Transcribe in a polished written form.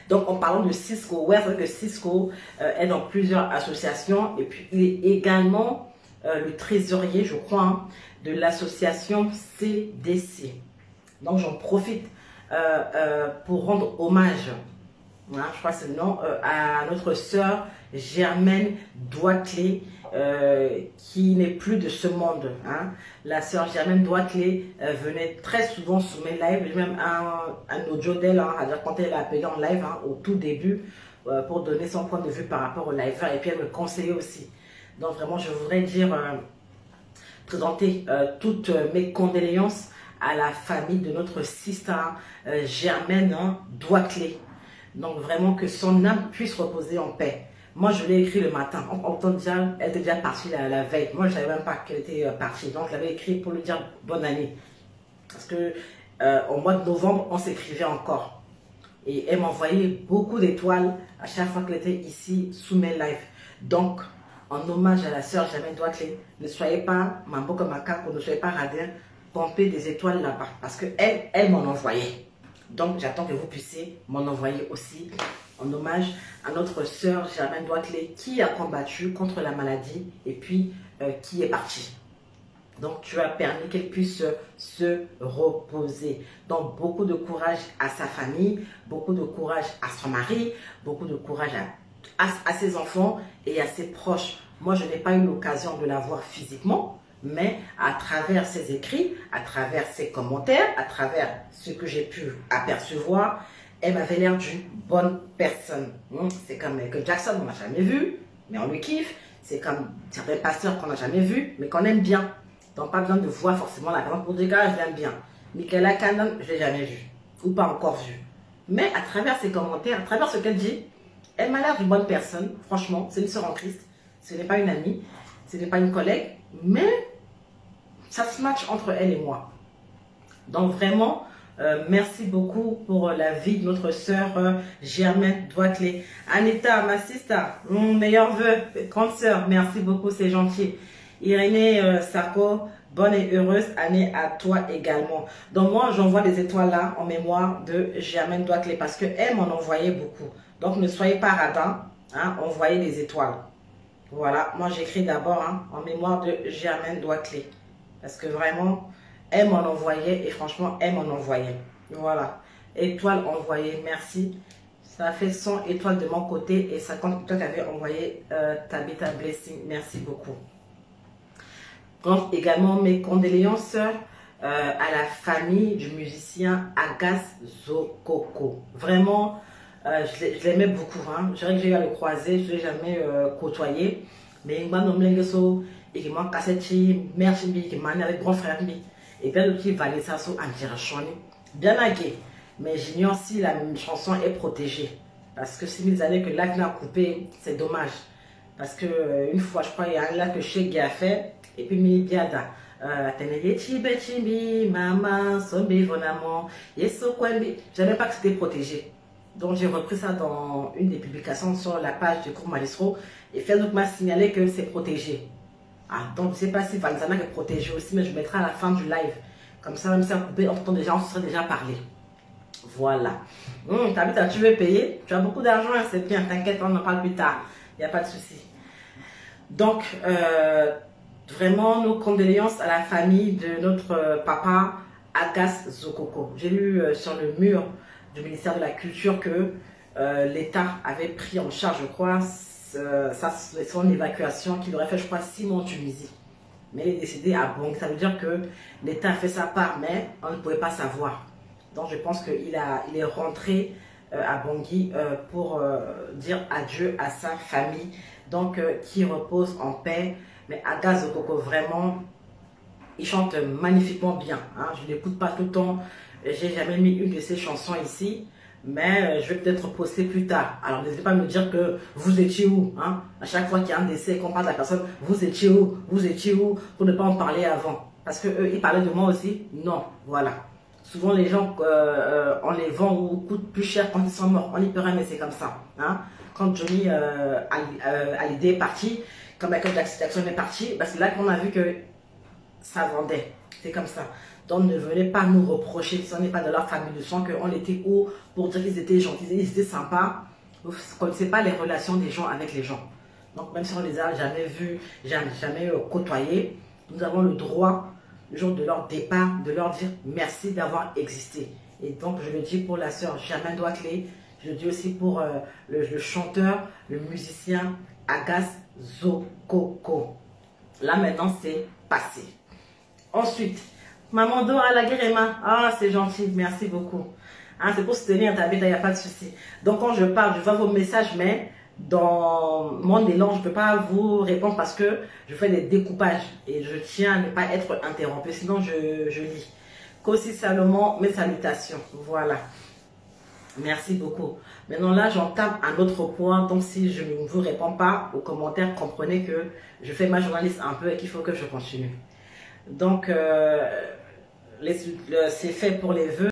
Donc, en parlant de Cisco, ouais, c'est vrai que Cisco est dans plusieurs associations et puis il est également le trésorier, je crois, hein, de l'association CDC. Donc, j'en profite pour rendre hommage, hein, je crois que c'est le nom, à notre sœur Germaine Douaclé, qui n'est plus de ce monde. Hein. La sœur Germaine Douaclé venait très souvent sur mes lives. J'ai même un audio d'elle, hein, quand elle a appelé en live hein, au tout début pour donner son point de vue par rapport au live. Et puis elle me conseillait aussi. Donc vraiment, je voudrais dire, présenter toutes mes condoléances à la famille de notre sister Germaine hein, Douaclé. Donc vraiment que son âme puisse reposer en paix. Moi, je l'ai écrit le matin. Elle était déjà partie la veille. Moi, je ne savais même pas qu'elle était partie. Donc, je l'avais écrit pour lui dire bonne année. Parce que au mois de novembre, on s'écrivait encore. Et elle m'envoyait beaucoup d'étoiles à chaque fois qu'elle était ici sous mes lives. Donc, en hommage à la sœur Germaine Douaclé, ne soyez pas mambo comme macaque, ne soyez pas radin, pompez des étoiles là-bas. Parce qu'elle, elle m'en envoyait. Donc, j'attends que vous puissiez m'en envoyer aussi en hommage à notre sœur Germaine Douaclé qui a combattu contre la maladie et puis qui est partie. Donc, tu as permis qu'elle puisse se reposer. Donc, beaucoup de courage à sa famille, beaucoup de courage à son mari, beaucoup de courage à ses enfants et à ses proches. Moi, je n'ai pas eu l'occasion de la voir physiquement, mais à travers ses écrits, à travers ses commentaires, à travers ce que j'ai pu apercevoir, elle m'avait l'air d'une bonne personne. C'est comme Michael Jackson, on n'a jamais vu, mais on le kiffe. C'est comme certains pasteurs qu'on n'a jamais vus, mais qu'on aime bien. Donc, pas besoin de voir forcément la personne pour dire que je l'aime bien. Michaela Cannon, je ne l'ai jamais vu, ou pas encore vu. Mais à travers ses commentaires, à travers ce qu'elle dit, elle m'a l'air d'une bonne personne. Franchement, c'est une sœur en Christ. Ce n'est pas une amie, ce n'est pas une collègue, mais ça se match entre elle et moi. Donc, vraiment, merci beaucoup pour la vie de notre sœur Germaine Douaclé. Anita, ma sister, mon meilleur vœu, grande sœur, merci beaucoup, c'est gentil. Irénée Sarko, bonne et heureuse année à toi également. Donc moi, j'envoie des étoiles là en mémoire de Germaine Douaclé parce qu'elle m'en envoyait beaucoup. Donc ne soyez pas radins, hein, envoyez des étoiles. Voilà, moi j'écris d'abord hein, en mémoire de Germaine Douaclé. Parce que vraiment, elle m'en envoyait et franchement, elle m'en envoyait. Voilà. Étoile envoyée, merci. Ça a fait 100 étoiles de mon côté et 50 toi qui avais envoyé Tabitha Blessing. Merci beaucoup. Donc également mes condoléances à la famille du musicien Agas Zokoko. Vraiment, je l'aimais beaucoup. Hein. Je dirais que j'ai eu à le croiser, je ne l'ai jamais côtoyé. Mais il m'a nommé et qui m'a cassé merci qui m'a avec grand frère et bien le petit Vanessa so Antirachoni bien lagué mais j'ignore si la chanson est protégée parce que si mes années que l'acne a coupé c'est dommage parce que une fois je crois il y a un là que Cheikh a fait et puis mi biada maman sombi vonamon yeso kwembi je savais pas que c'était protégé donc j'ai repris ça dans une des publications sur la page du cours Malistro et Facebook m'a signalé que c'est protégé. Ah, donc je ne sais pas si Vanzana est protégée aussi, mais je mettrai à la fin du live. Comme ça, même si on coupé, on se serait déjà parlé. Voilà. Tabitha, tu veux payer? Tu as beaucoup d'argent, hein, c'est bien, t'inquiète, on en parle plus tard. Il n'y a pas de souci. Donc, vraiment, nos condoléances à la famille de notre papa Agas Zokoko. J'ai lu sur le mur du ministère de la Culture que l'État avait pris en charge, je crois, son évacuation qu'il aurait fait, je crois, 6 mois en Tunisie. Mais il est décédé à Bangui. Ça veut dire que l'État a fait sa part, mais on ne pouvait pas savoir. Donc je pense qu'il est rentré à Bangui pour dire adieu à sa famille. Donc qui repose en paix. Mais Agas Zokoko, vraiment, il chante magnifiquement bien. Hein. Je ne l'écoute pas tout le temps. J'ai jamais mis une de ses chansons ici. Mais je vais peut-être poster plus tard. Alors n'hésitez pas à me dire que vous étiez où. Hein? À chaque fois qu'il y a un décès et qu'on parle de la personne, vous étiez où? Vous étiez où? Pour ne pas en parler avant. Parce qu'eux, ils parlaient de moi aussi. Non, voilà. Souvent les gens, on les vend ou coûtent plus cher quand ils sont morts. On n'y peut rien, mais c'est comme ça. Hein? Quand Johnny Hallyday est parti, quand Michael Jackson est parti, c'est là qu'on a vu que ça vendait. C'est comme ça. Donc ne venez pas nous reprocher, si on n'est pas de leur famille de sang, qu'on était haut pour dire qu'ils étaient gentils, ils étaient sympas. Vous ne connaissez pas les relations des gens avec les gens. Donc même si on les a jamais vus, jamais côtoyés, nous avons le droit, le jour de leur départ, de leur dire merci d'avoir existé. Et donc je le dis pour la sœur Germaine Douaclé, je le dis aussi pour le chanteur, le musicien Agas Zokoko. Là maintenant c'est passé. Ensuite, Maman Dora la Guérema. Ah, c'est gentil, merci beaucoup. Hein, c'est pour soutenir ta vie, il n'y a pas de souci. Donc quand je parle, je vois vos messages, mais dans mon élan, je ne peux pas vous répondre parce que je fais des découpages et je tiens à ne pas être interrompu, sinon je lis. Kossi Salomon, mes salutations. Voilà. Merci beaucoup. Maintenant là, j'entame un autre point. Donc si je ne vous réponds pas aux commentaires, comprenez que je fais ma journaliste un peu et qu'il faut que je continue. Donc, c'est fait pour les vœux.